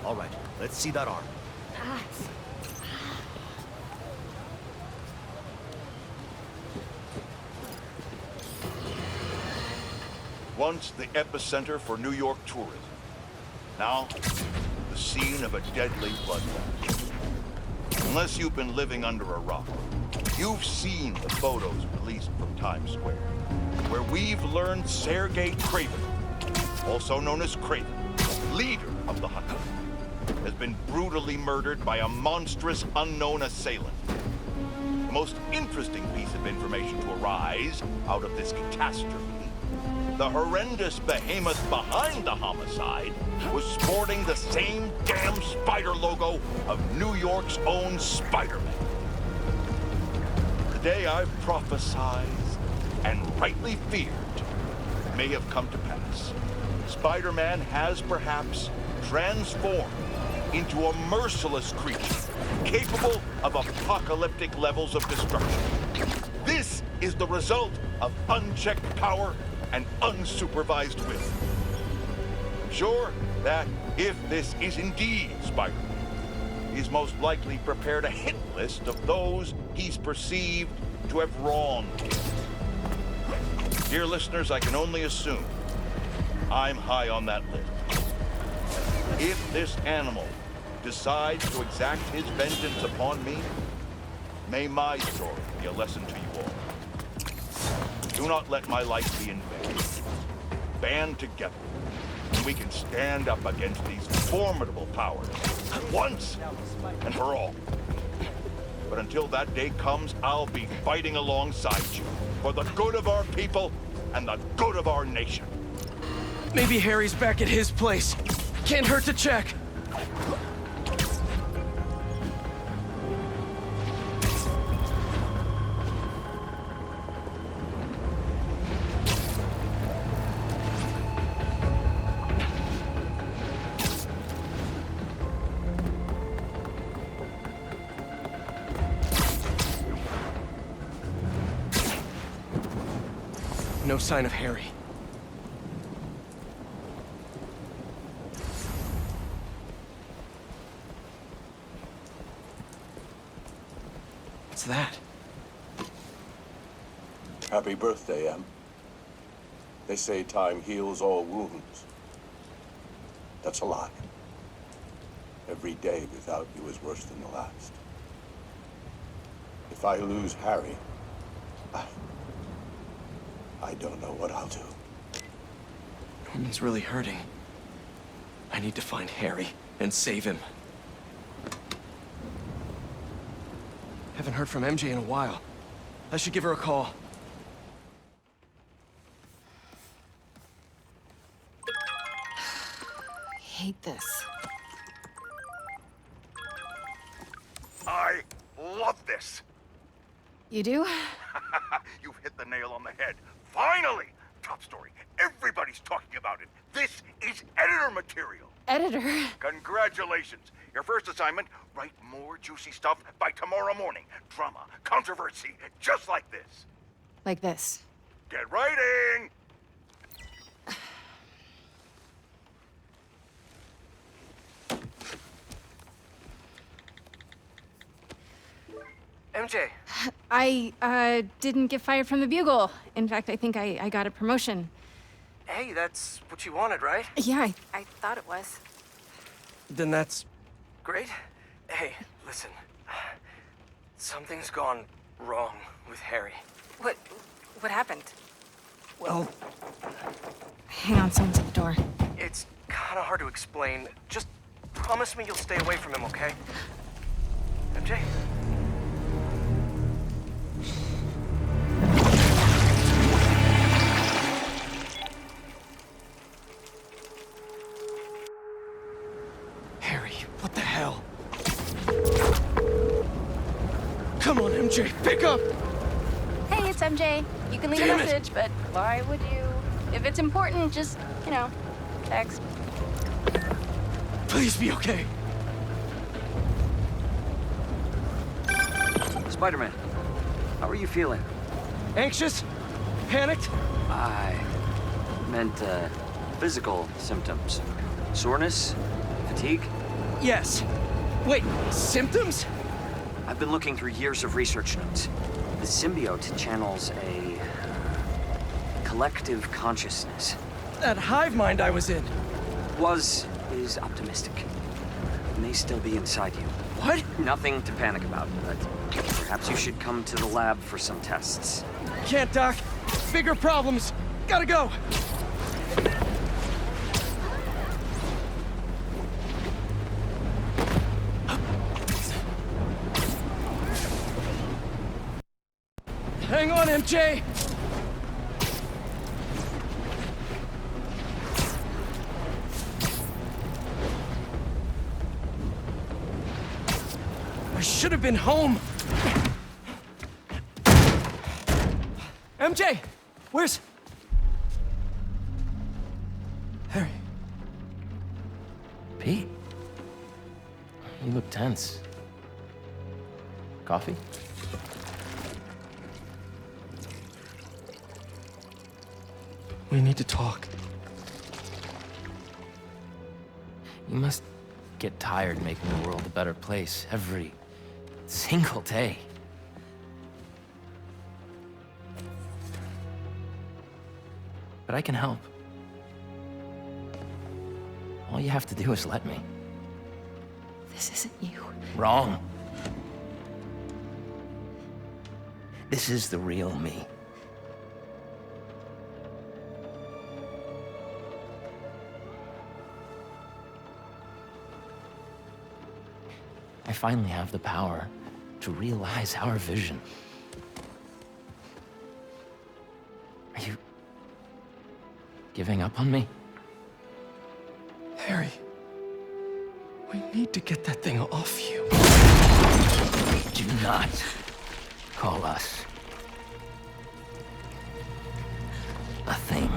All right, let's see that arm. Once the epicenter for New York tourism. Now, the scene of a deadly bloodbath. Unless you've been living under a rock, you've seen the photos released from Times Square, where we've learned Sergei Kraven, also known as Kraven, leader of the Hunters, has been brutally murdered by a monstrous unknown assailant. The most interesting piece of information to arise out of this catastrophe: the horrendous behemoth behind the homicide was sporting the same damn spider logo of New York's own Spider-Man. The day I've prophesied and rightly feared may have come to pass. Spider-Man has perhaps transformed into a merciless creature capable of apocalyptic levels of destruction. This is the result of unchecked power and unsupervised will. I'm sure that if this is indeed Spider-Man, he's most likely prepared a hit list of those he's perceived to have wronged him. Dear listeners, I can only assume I'm high on that list. If this animal decides to exact his vengeance upon me, may my story be a lesson to you all. Do not let my life be in vain. Band together, and we can stand up against these formidable powers once and for all. But until that day comes, I'll be fighting alongside you for the good of our people and the good of our nation. Maybe Harry's back at his place. Can't hurt to check. No sign of Harry. What's that? Happy birthday, Em. They say time heals all wounds. That's a lie. Every day without you is worse than the last. If I lose Harry, I don't know what I'll do. Norman's really hurting. I need to find Harry and save him. Haven't heard from MJ in a while. I should give her a call. Hate this. I love this. You do? You've hit the nail on the head. Finally! Top story. Everybody's talking about it. This is editor material. Editor? Congratulations. Your first assignment, write more juicy stuff by tomorrow morning. Drama, controversy, just like this. Like this. Get writing! MJ! I didn't get fired from the Bugle. In fact, I think I got a promotion. Hey, that's what you wanted, right? Yeah, I thought it was. Then that's great. Hey, listen. Something's gone wrong with Harry. What happened? Well, Hang on, someone's at the door. it's kind of hard to explain. Just promise me you'll stay away from him, okay? MJ? Harry, what the hell? Come on, MJ, pick up! Hey, it's MJ. You can leave Damn a it. message, but why would you? If it's important, just, text. Please be okay. Spider-Man, how are you feeling? Anxious? Panicked? I meant, physical symptoms. Soreness? Fatigue? Yes. Wait, symptoms? I've been looking through years of research notes. The symbiote channels a collective consciousness. That hive mind I was in. Is optimistic. May still be inside you. What? Nothing to panic about, but perhaps you should come to the lab for some tests. Can't, Doc. Bigger problems. Gotta go. Hang on, MJ! I should have been home. MJ! Where's... Harry? Pete? You look tense. Coffee? We need to talk. You must get tired making the world a better place every single day. But I can help. All you have to do is let me. This isn't you. Wrong. This is the real me. I finally have the power to realize our vision. Are you giving up on me? Harry, we need to get that thing off you. Do not call us a thing.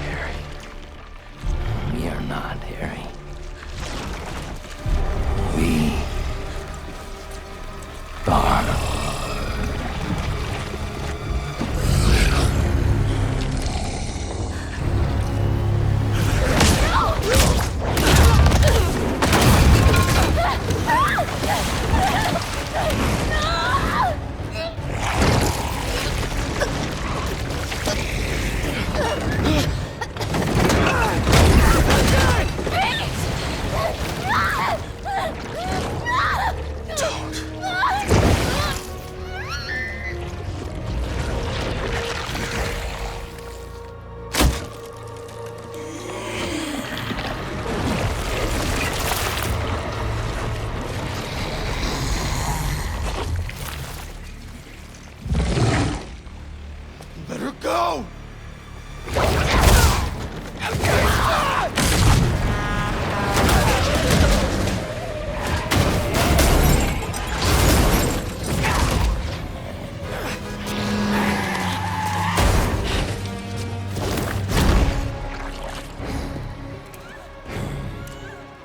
Harry. We are not, Harry. We are. Let her go!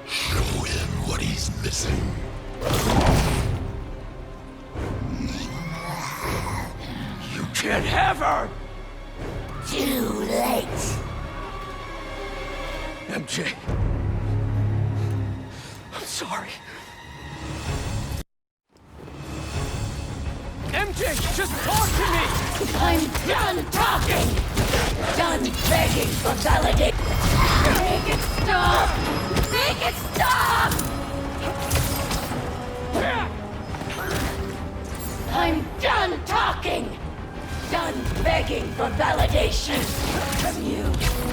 Show him what he's missing. You can't have her! Too late. MJ. I'm sorry. MJ, just talk to me! I'm done talking! Done begging for validation! Make it stop! Make it stop! I'm done talking! Done begging for validation! From you!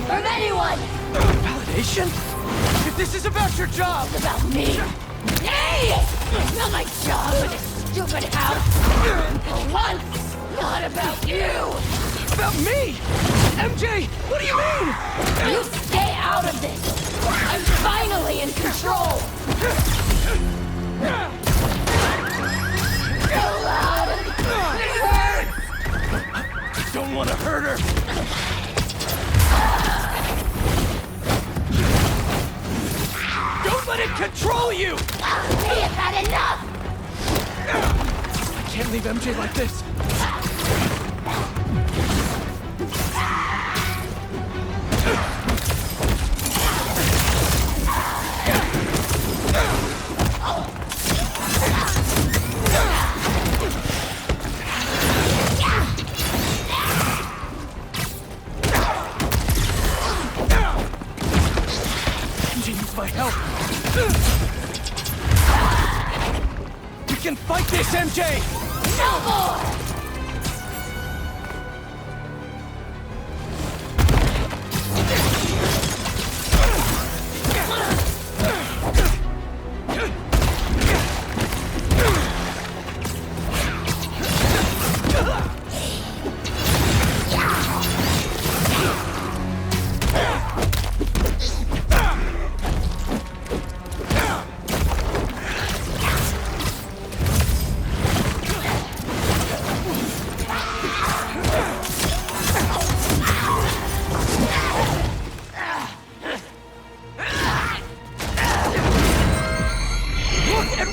From anyone! Validation? If this is about your job! It's about me! Hey! It's not my job in this stupid house! For once! Not about you! About me? MJ, what do you mean? You stay out of this! I'm finally in control! So loud! It hurts! I don't want to hurt her! Don't let it control you! We have had enough! I can't leave MJ like this! fight this, MJ! No more!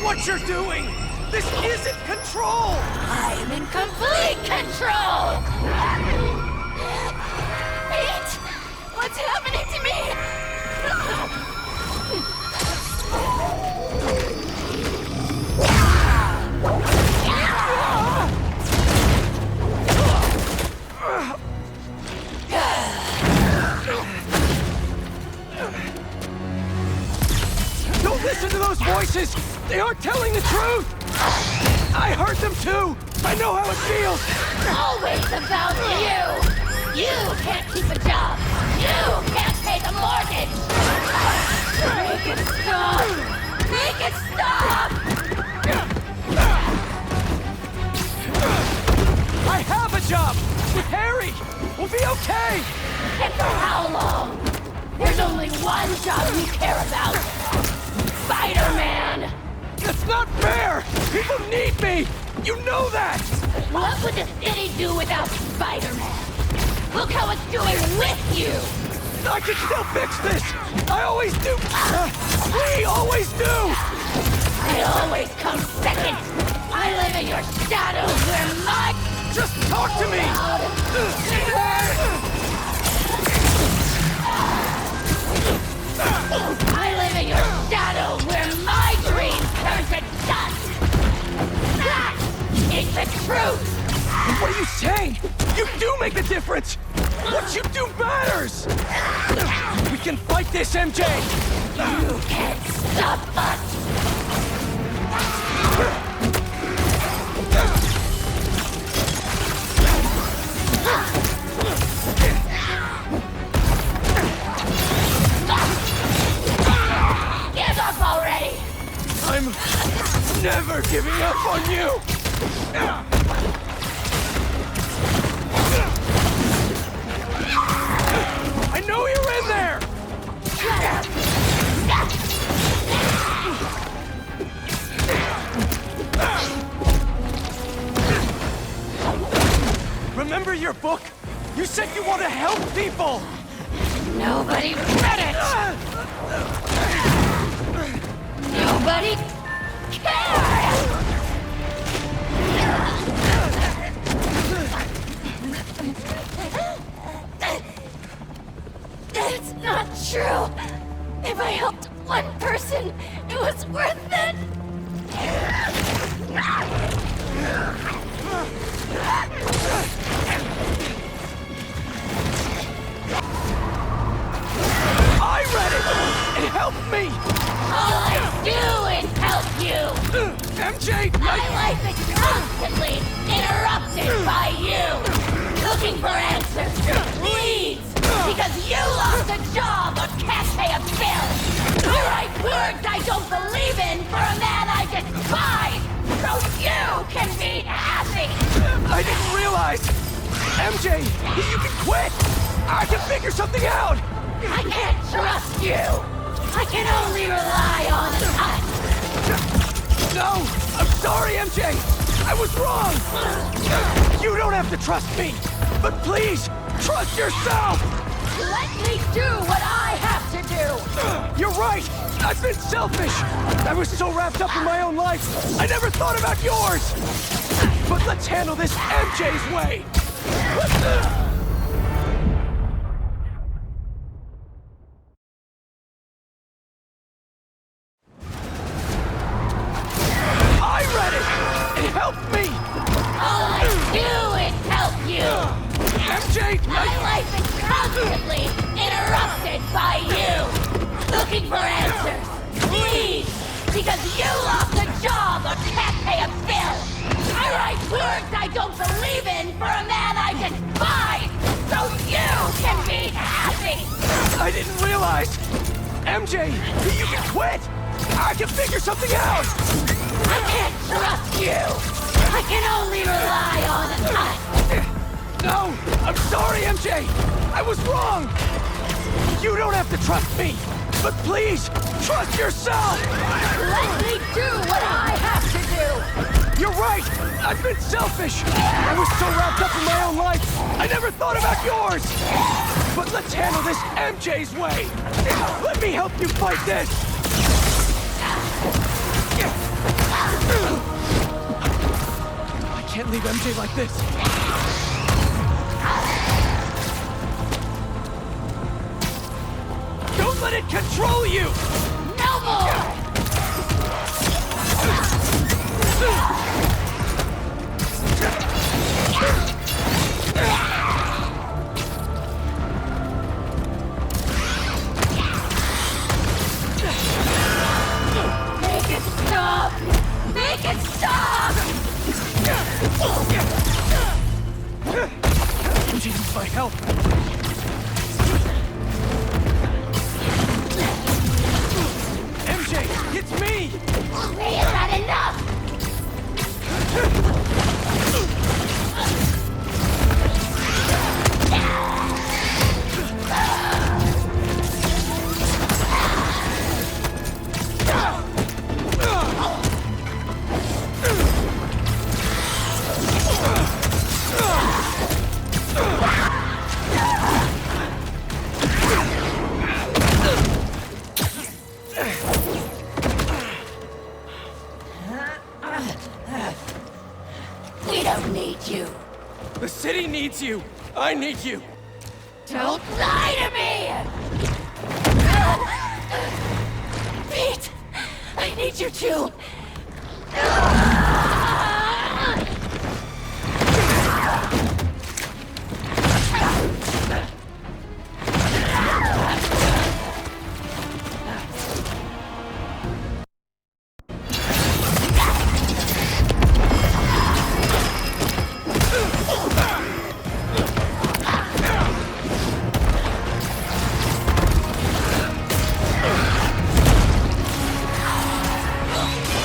What you're doing! This isn't control! I am in complete control! Pete! What's happening to me? Don't listen to those voices! They aren't telling the truth! I heard them too! I know how it feels! Always about you! You can't keep a job! You can't pay the mortgage! Make it stop! Make it stop! I have a job! With Harry! We'll be okay! And for how long? There's only one job you care about! Spider-Man! That's not fair! People need me! You know that! What would the city do without Spider-Man? Look how it's doing with you! I can still fix this! I always do! We always do! I always come second! I live in your shadow where my... Just talk to me! I live in your shadow where my dreams turn to dust! That is the truth! What are you saying? You do make a difference! What you do matters! We can fight this, MJ! You can't stop us! Give up already! I'm never giving up on you! I know you're in there! Remember your book? You said you want to help people! Nobody read it! Nobody cares! That's not true! If I helped one person, it was worth it! I read it! It helped me! All I do is help you! MJ! My life is constantly interrupted by you! Looking for answers, leads! Because you lost a job or can't pay a bill! You write words I don't believe in for a man I despise! So you can be happy! I didn't realize! MJ, you can quit! I can figure something out! I can't trust you! I can only rely on us! No! I'm sorry, MJ! I was wrong! You don't have to trust me! But please, trust yourself! Let me do what I have to do! You're right! I've been selfish! I was so wrapped up in my own life, I never thought about yours! But let's handle this MJ's way! I read it! It helped me! All I do is help you! MJ! My life is constantly interrupted by you! Looking for answers, leads! Because you lost a job or can't pay a bill! I write words I don't believe in for a man I despise! So you can be happy! I didn't realize! MJ, you can quit! I can figure something out! I can't trust you! I can only rely on us! No! I'm sorry, MJ! I was wrong! You don't have to trust me! But please, trust yourself! Let me do what I have to do! You're right! I've been selfish! I was so wrapped up in my own life, I never thought about yours! But let's handle this MJ's way! Let me help you fight this! I can't leave MJ like this! Don't let it control you! No more! Make it stop! Make it stop! MJ needs my help! MJ, it's me! Is that enough? We don't need you. The city needs you! I need you! Don't lie to me! Pete! I need you too!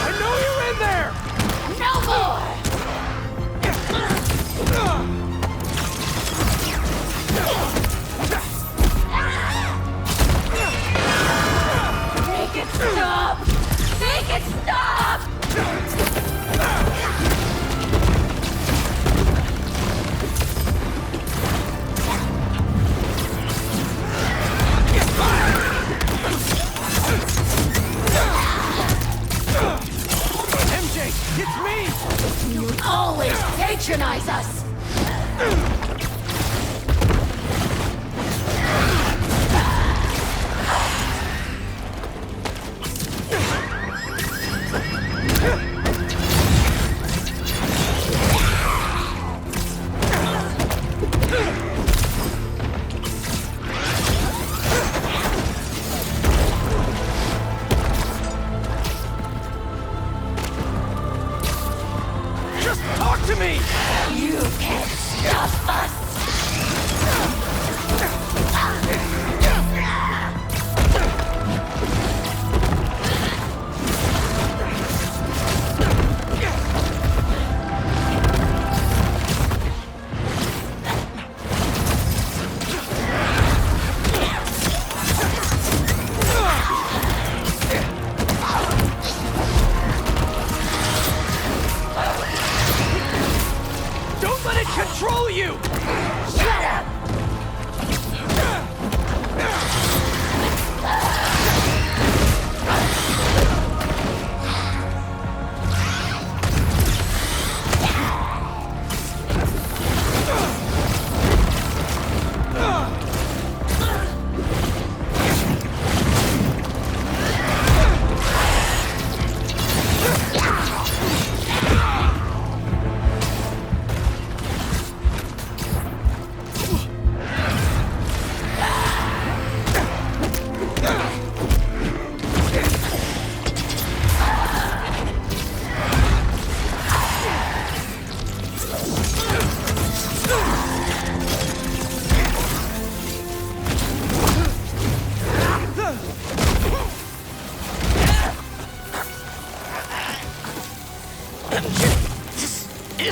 I know you're in there!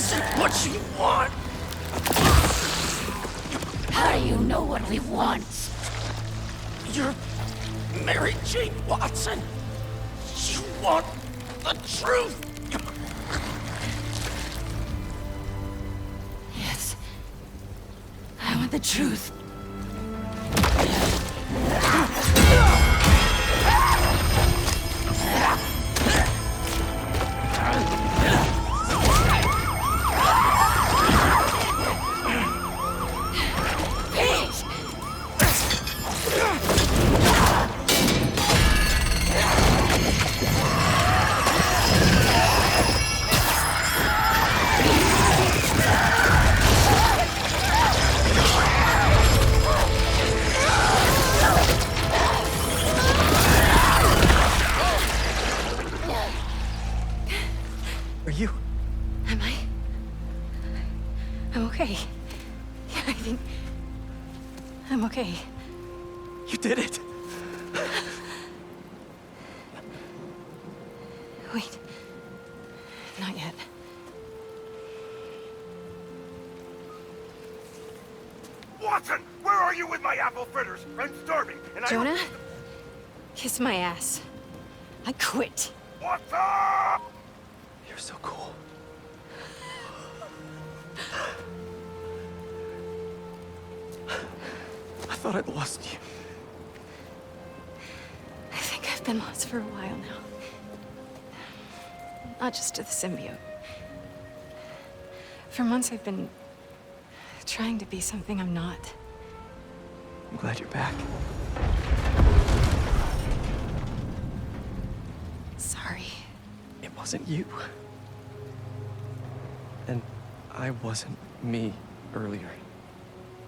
What you want? How do you know what we want? You're Mary Jane Watson. You want the truth. Yes. I want the truth. Are you? Am I? I'm okay. Yeah, I think I'm okay. You did it. Wait. Not yet. Watson, where are you with my apple fritters? I'm starving, and Jonah? Kiss my ass. I quit. Watson! You're so cool. I thought I'd lost you. I think I've been lost for a while now. Not just to the symbiote. For months I've been trying to be something I'm not. I'm glad you're back. Sorry. It wasn't you. And I wasn't me earlier.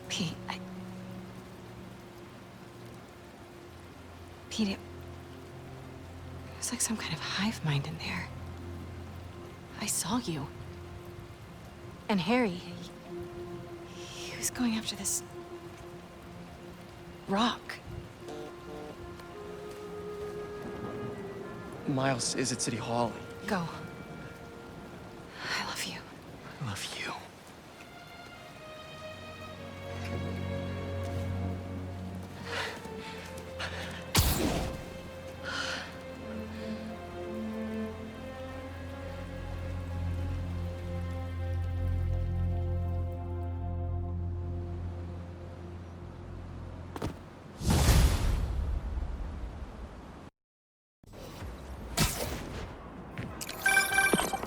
Pete, Pete, it was like some kind of hive mind in there. I saw you. And Harry, he was going after this rock. Miles is at City Hall. Go. I love you. I love you.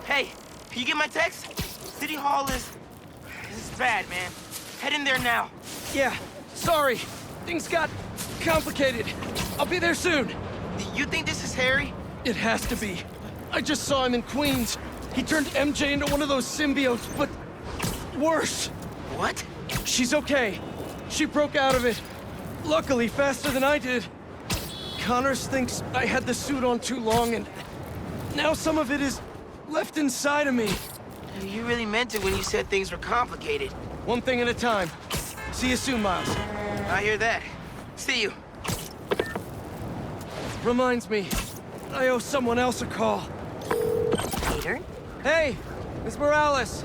Hey, can you get my text? City Hall is bad, man. Head in there now. Yeah, sorry. Things got complicated. I'll be there soon. You think this is Harry? It has to be. I just saw him in Queens. He turned MJ into one of those symbiotes, but worse. What? She's okay. She broke out of it. Luckily, faster than I did. Connors thinks I had the suit on too long, and now some of it is left inside of me. You really meant it when you said things were complicated. One thing at a time. See you soon, Miles. I hear that. See you. Reminds me, I owe someone else a call. Peter? Hey, Miss Morales.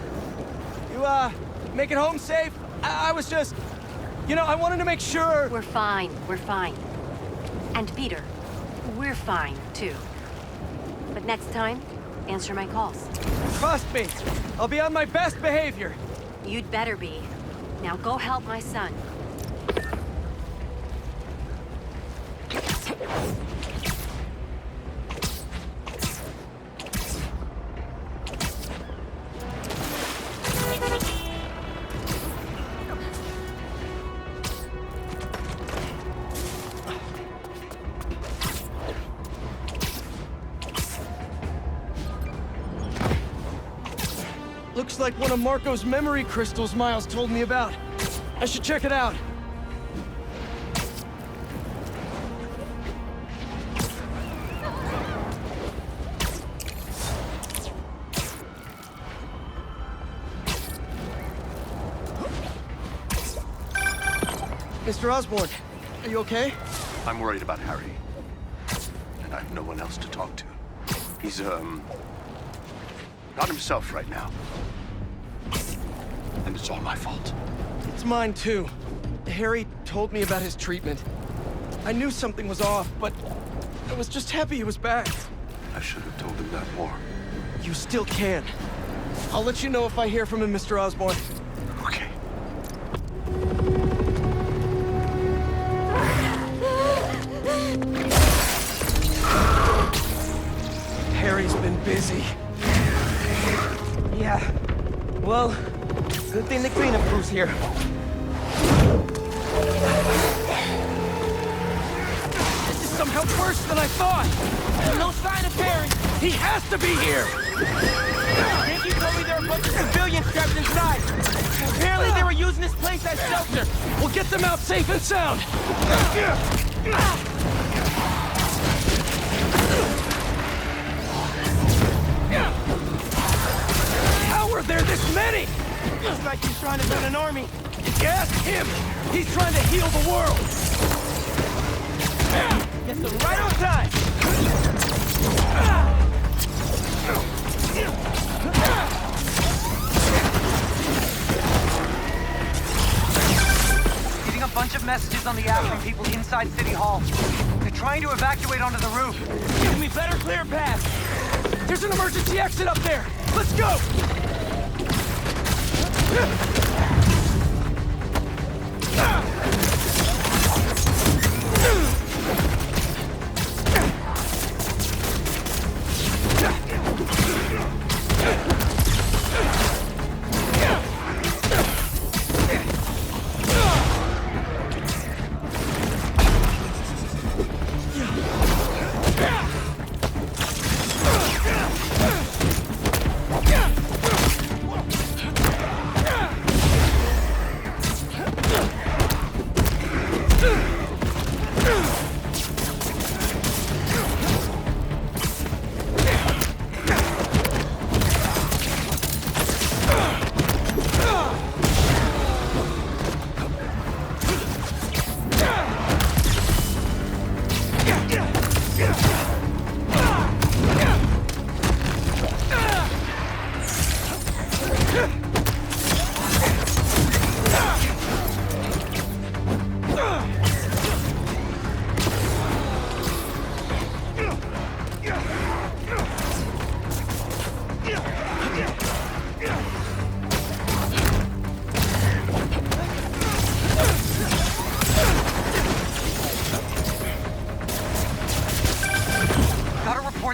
You, make it home safe? I was just... You know, I wanted to make sure... We're fine. We're fine. And Peter, we're fine, too. But next time, answer my calls. Trust me, I'll be on my best behavior. You'd better be. Now go help my son. Looks like one of Marco's memory crystals Miles told me about. I should check it out. Mr. Osborn, are you okay? I'm worried about Harry. And I have no one else to talk to. He's, not himself right now. And it's all my fault. It's mine too. Harry told me about his treatment. I knew something was off, but I was just happy he was back. I should have told him that more. You still can. I'll let you know if I hear from him, Mr. Osborn. Okay. Harry's been busy. Yeah. Well, good thing the cleanup crew's here. This is somehow worse than I thought! No sign of Harry! He has to be here! Yankee told me there were a bunch of civilians trapped inside. Apparently they were using this place as shelter. We'll get them out safe and sound! How are there this many? Looks like he's trying to build an army. Ask him! He's trying to heal the world! Gets them right on time. Getting a bunch of messages on the app from people inside City Hall. They're trying to evacuate onto the roof. Give me better clear path. There's an emergency exit up there! Let's go!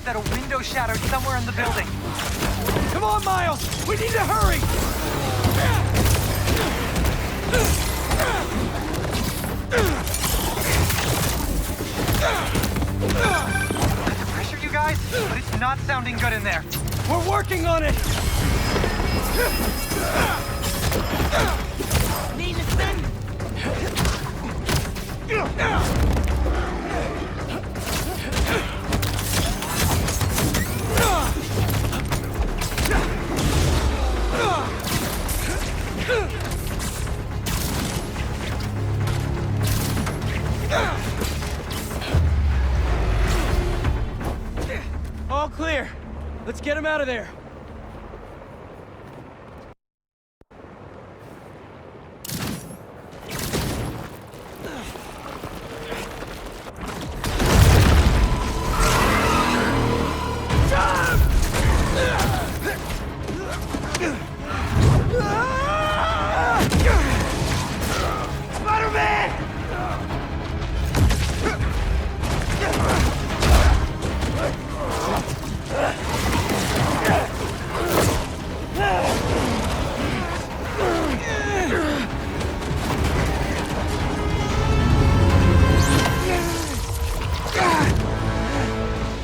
That a window shattered somewhere in the building. Come on, Miles! We need to hurry! That's pressure, you guys, but it's not sounding good in there. We're working on it! Need to send. All clear. Let's get him out of there.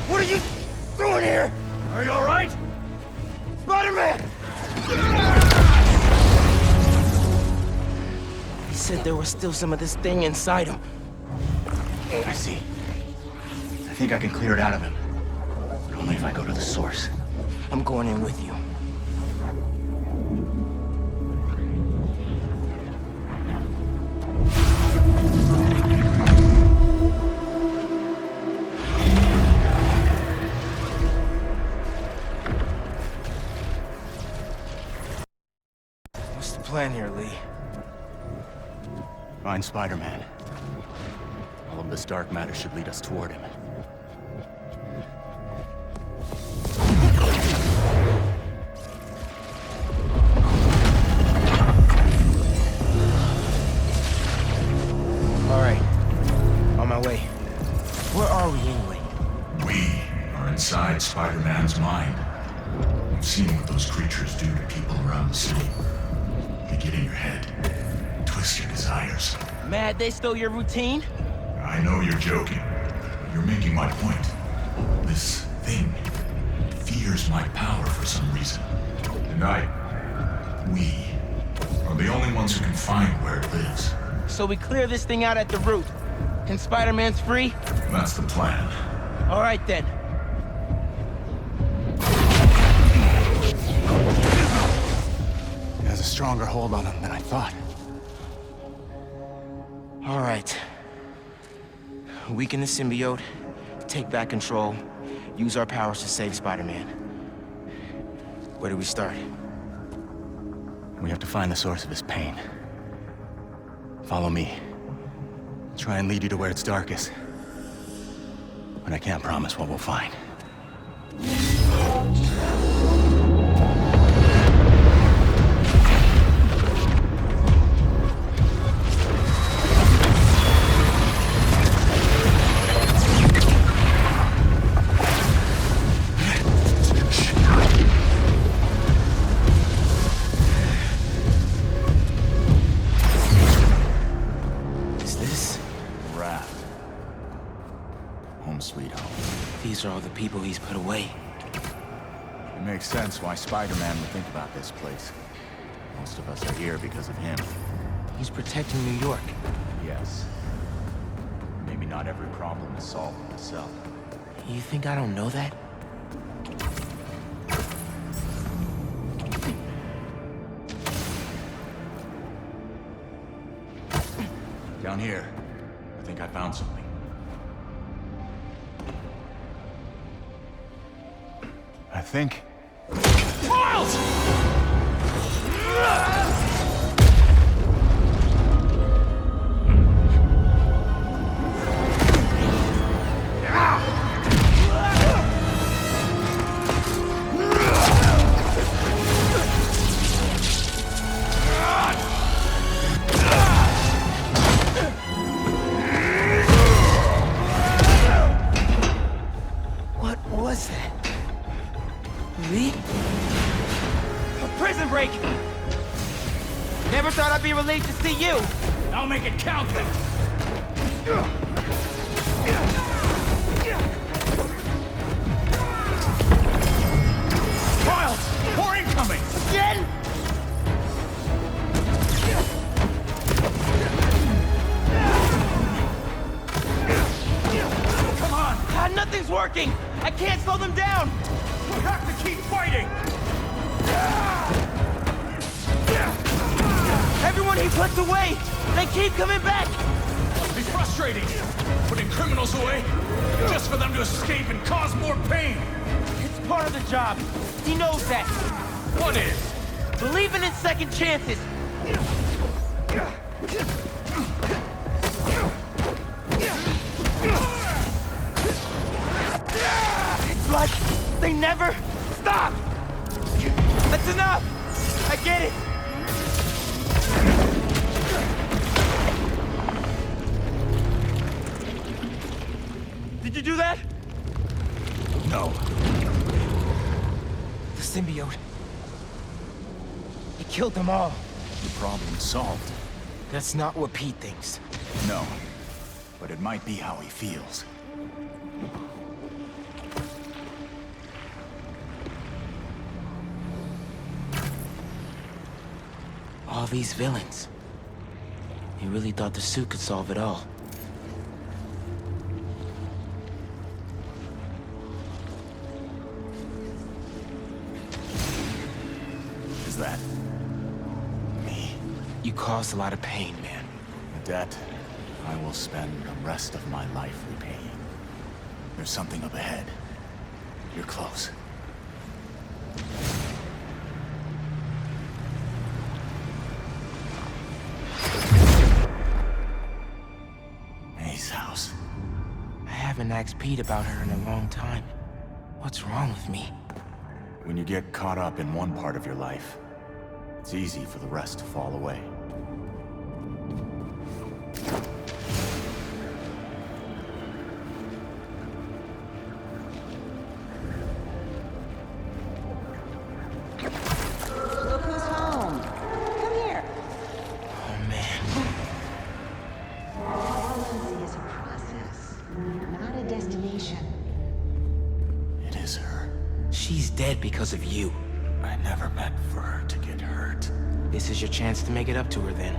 What are you doing here? Are you all right? Spider-Man! He said there was still some of this thing inside him. I see. I think I can clear it out of him. But only if I go to the source. I'm going in with you. What's the plan? here, Lee? Find Spider-Man. All of this dark matter should lead us toward him. All right. On my way. Where are we anyway? We are inside Spider-Man's mind. We've seen what those creatures do to people around the city. They get in your head, twist your desires. Mad they stole your routine? I know you're joking. You're making my point. This thing fears my power for some reason. And we are the only ones who can find where it lives. So we clear this thing out at the root. And Spider-Man's free? That's the plan. All right then. It has a stronger hold on him than I thought. All right. Weaken the symbiote, take back control, use our powers to save Spider-Man. Where do we start? We have to find the source of his pain. Follow me. I'll try and lead you to where it's darkest. But I can't promise what we'll find. These are all the people he's put away. It makes sense why Spider-Man would think about this place. Most of us are here because of him. He's protecting New York. Yes. Maybe not every problem is solved in itself. You think I don't know that? Down here, I think I found something. I think... Miles! What was that? Lee? A prison break! Never thought I'd be relieved to see you! I'll make it count then! Miles! More incoming! Again? Come on! Nothing's working! I can't slow them down! We have to keep fighting! Everyone he puts away! They keep coming back! Must be frustrating! Putting criminals away just for them to escape and cause more pain! It's part of the job. He knows that. What is? Believing in second chances. It's like they never stop! That's enough! I get it! Did you do that? No. The symbiote. It killed them all. The problem solved. That's not what Pete thinks. No. But it might be how he feels. All these villains. He really thought the suit could solve it all. Is that... me? You caused a lot of pain, man. A debt I will spend the rest of my life repaying. There's something up ahead. You're close. this house. I haven't asked Pete about her in a long time. What's wrong with me? When you get caught up in one part of your life, it's easy for the rest to fall away. Look who's home. Come here. Oh, man. Jealousy is a process, not a destination. It is her. She's dead because of you. I never meant for her to get hurt. This is your chance to make it up to her, then.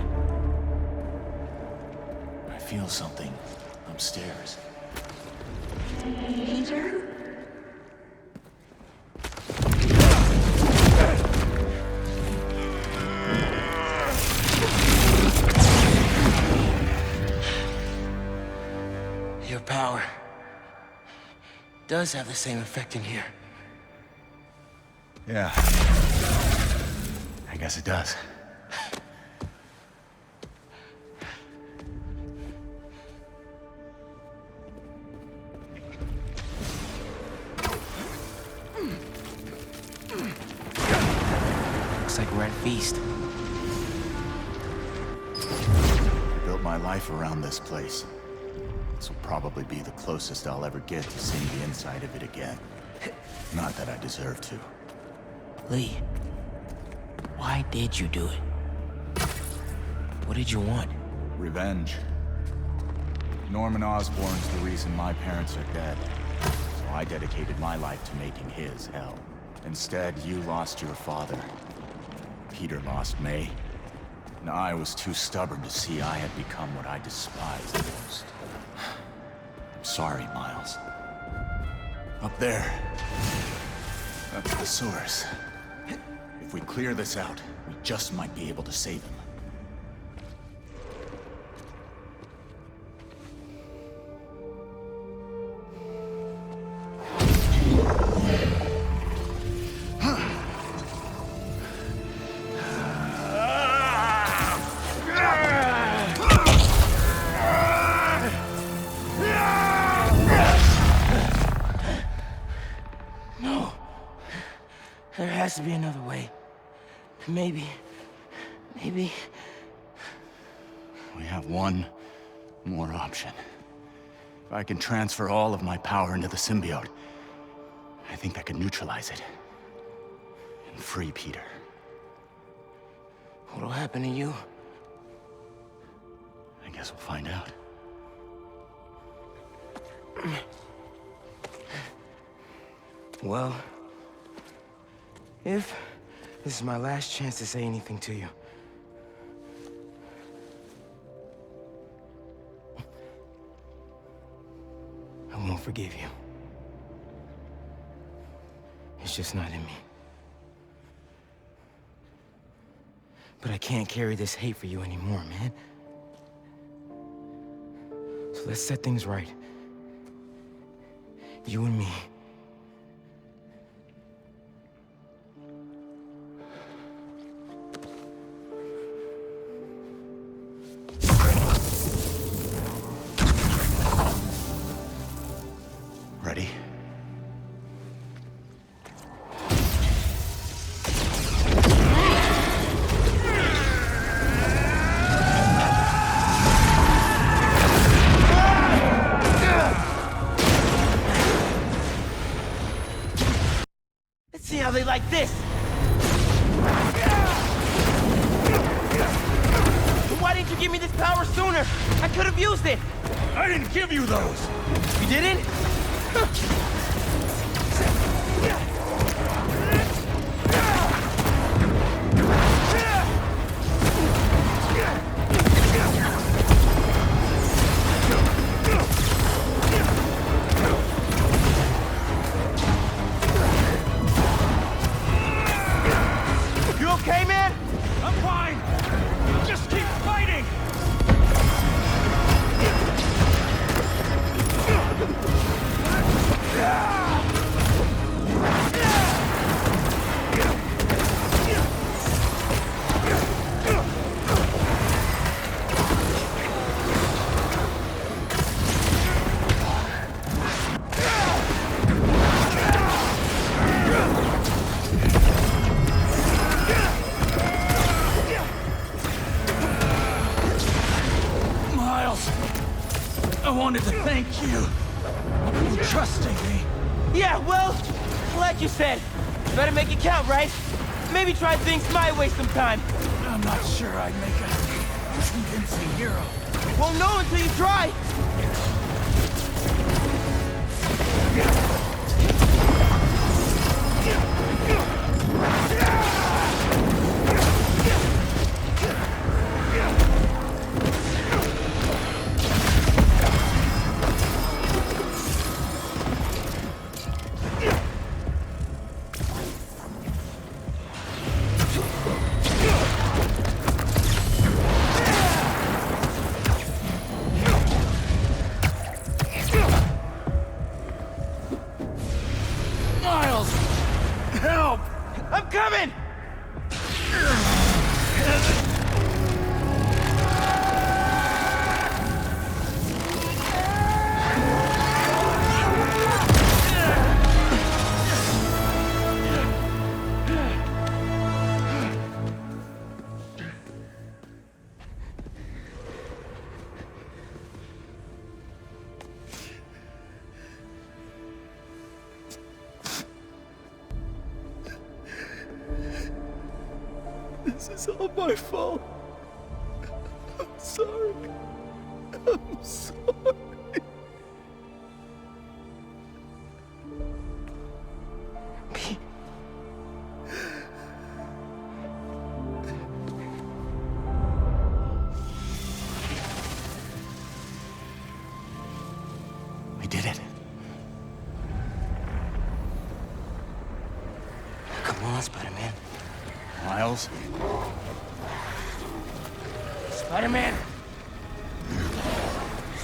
I feel something upstairs. Peter? Your power does have the same effect in here. Yeah. I guess it does. Looks like we're at Feast. I built my life around this place. This will probably be the closest I'll ever get to seeing the inside of it again. Not that I deserve to. Lee, why did you do it? What did you want? Revenge. Norman Osborn's the reason my parents are dead. So I dedicated my life to making his hell. Instead, you lost your father. Peter lost May. And I was too stubborn to see I had become what I despised most. I'm sorry, Miles. Up there. That's the source. If we clear this out, we just might be able to save him. There has to be another way. Maybe... We have one more option. If I can transfer all of my power into the symbiote, I think I can neutralize it. And free Peter. What'll happen to you? I guess we'll find out. Well... if this is my last chance to say anything to you. I won't forgive you. It's just not in me. But I can't carry this hate for you anymore, man. So let's set things right. You and me. Ready? Let's see how they like this. Why didn't you give me this power sooner? I could have used it. I didn't give you those. You didn't? You okay, man? I'm fine. Just keep fighting. Yeah! Miles! I wanted to thank you for trusting me. Yeah, well, like you said, better make it count, right? Maybe try things my way sometime. I'm not sure I'd make a convincing hero. Won't know until you try. Miles! Help! I'm coming! This is all my fault. I'm sorry. I'm sorry. We did it. Come on, Spider-Man. Miles? Spider-Man!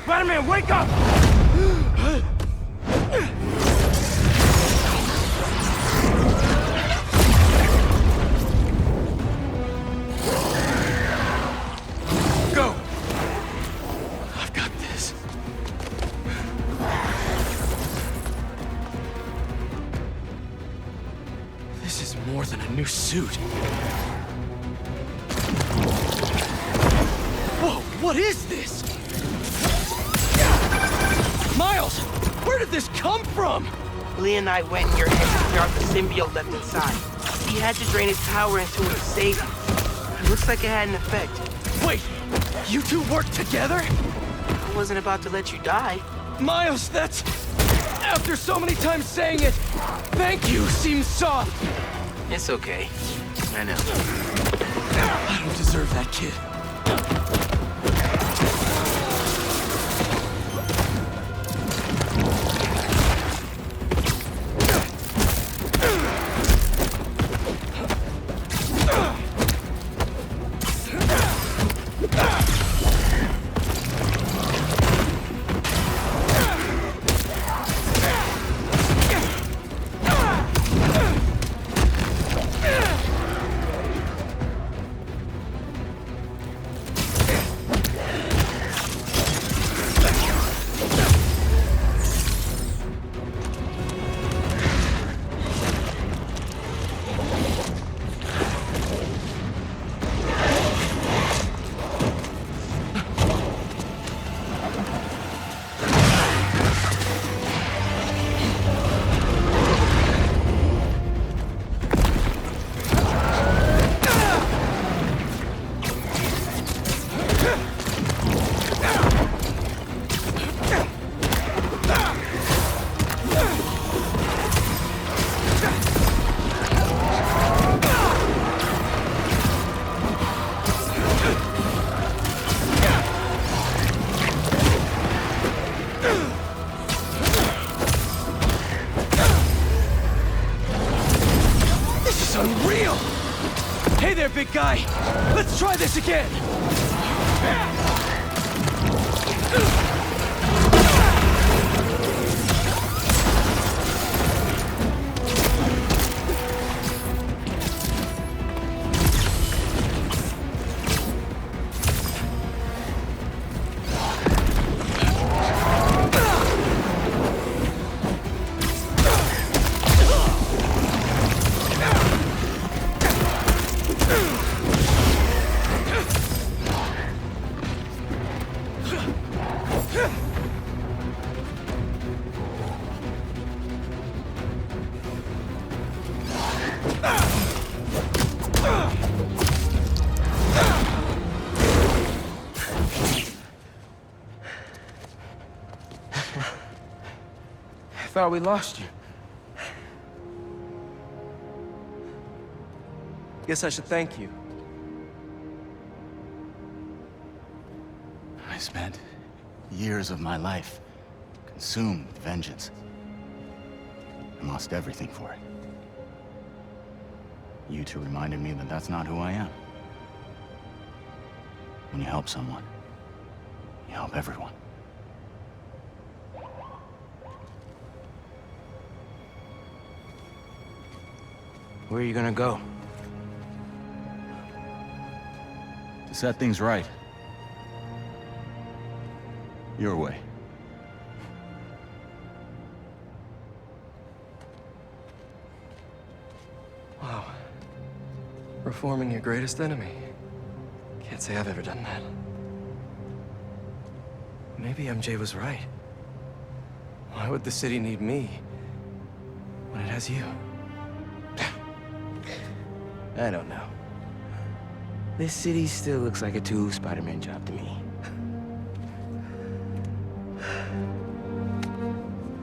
Spider-Man, wake up! Go! I've got this. This is more than a new suit. Whoa, what is this? Miles, where did this come from? Leonite went in your head to clear out the symbiote left inside. He had to drain his power into it to save you. It looks like it had an effect. Wait, you two work together? I wasn't about to let you die. Miles, that's... After so many times saying it, thank you seems soft. It's okay. I know. I don't deserve that kid. Unreal! Hey there, big guy! Let's try this again! I thought we lost you. Guess I should thank you. I spent years of my life consumed with vengeance. And lost everything for it. You two reminded me that that's not who I am. When you help someone, you help everyone. Where are you gonna go? To set things right. Your way. Wow. Reforming your greatest enemy. Can't say I've ever done that. Maybe MJ was right. Why would the city need me when it has you? I don't know. This city still looks like a two Spider-Man job to me.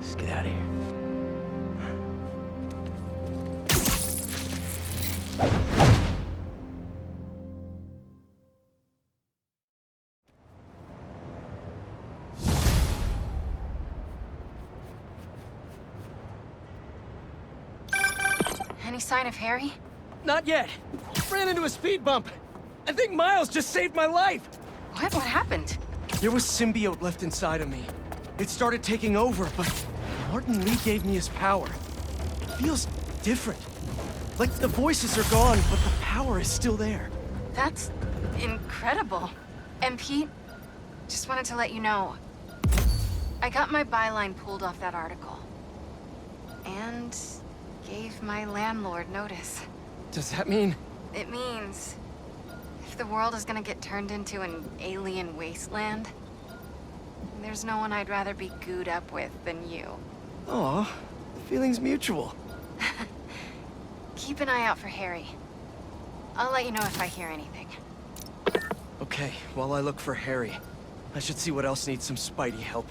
Let's get out of here. Any sign of Harry? Not yet. Ran into a speed bump. I think Miles just saved my life. What happened? There was symbiote left inside of me. It started taking over, but Martin Lee gave me his power. It feels different. Like the voices are gone, but the power is still there. That's incredible. And Pete, just wanted to let you know, I got my byline pulled off that article. And gave my landlord notice. Does that mean? It means if the world is gonna get turned into an alien wasteland, there's no one I'd rather be gooed up with than you. Aw, the feeling's mutual. Keep an eye out for Harry. I'll let you know if I hear anything. Okay, while I look for Harry, I should see what else needs some Spidey help.